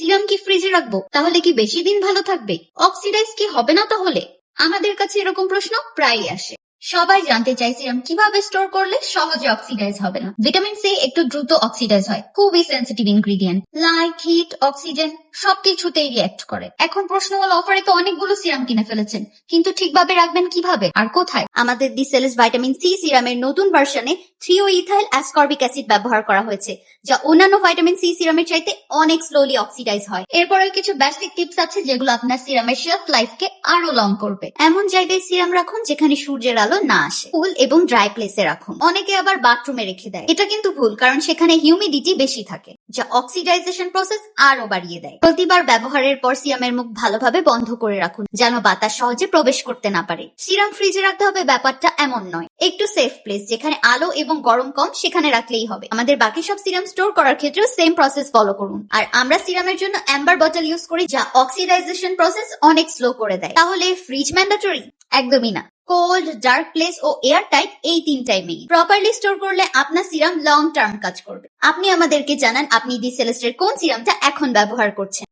Serum কি ফ্রিজে রাখবো? তাহলে কি বেশি দিন ভালো থাকবে? অক্সিডাইজ কি হবে না তাহলে? আমাদের কাছে এরকম প্রশ্ন প্রায়ই আসে। সবাই জানতে চাই সিরাম কিভাবে স্টোর করলে সহজে অক্সিডাইজ হবে না। ভিটামিন সি একটু দ্রুত অক্সিডাইজ হয়, খুবই sensitive ingredient. Light, heat, oxygen সবকিছুতেই রিঅ্যাক্ট করে। এখন প্রশ্ন হলো, অফারে তো অনেকগুলো সিরাম কিনে ফেলেছেন, কিন্তু ঠিকভাবে রাখবেন কিভাবে আর কোথায়? আমাদের দি সেলেস ভাইটামিন সি সিরামের নতুন ভার্সনে 3 ইথাইল অ্যাসকর্বিক অ্যাসিড ব্যবহার করা হয়েছে, যা অন্যান্য ভাইটামিন সি সিরামের চাইতে অনেক স্লোলি অক্সিডাইজ হয়। এরপরে কিছু বেসিক টিপস আছে যেগুলো আপনার সিরামের শেলফ লাইফকে আরো লং করবে। এমন জায়গায় সিরাম রাখুন যেখানে সূর্যের আলো না আসে। কুল এবং ড্রাই প্লেসে রাখুন। অনেকে আবার বাথরুমে রেখে দেয়, এটা কিন্তু ভুল, কারণ সেখানে হিউমিডিটি বেশি থাকে, যা অক্সিডাইজেশন প্রসেস আরো বাড়িয়ে দেয়। প্রতিবার ব্যবহারের পর সিরামের মুখ ভালোভাবে বন্ধ করে রাখুন, যেন বাতাস সহজে প্রবেশ করতে না পারে। সিরাম ফ্রিজে রাখতে হবে ব্যাপারটা এমন নয়, একটু সেফ প্লেস যেখানে আলো এবং গরম কম সেখানে রাখলেই হবে। আমাদের বাকি সব সিরাম স্টোর করার ক্ষেত্রেও সেম প্রসেস ফলো করুন। আর আমরা সিরামের জন্য অ্যাম্বার বটল ইউজ করি, যা অক্সিডাইজেশন প্রসেস অনেক স্লো করে দেয়। তাহলে ফ্রিজ ম্যান্ডেটরি? একদমই না। কোল্ড, ডার্ক প্লেস ও এয়ার টাইট, এই তিনটাই মেইন। প্রপারলি স্টোর করলে আপনার সিরাম লং টার্ম কাজ করবে। আপনি আমাদেরকে জানান আপনি দি সেলেস্টের কোন সিরামটা এখন ব্যবহার করছেন।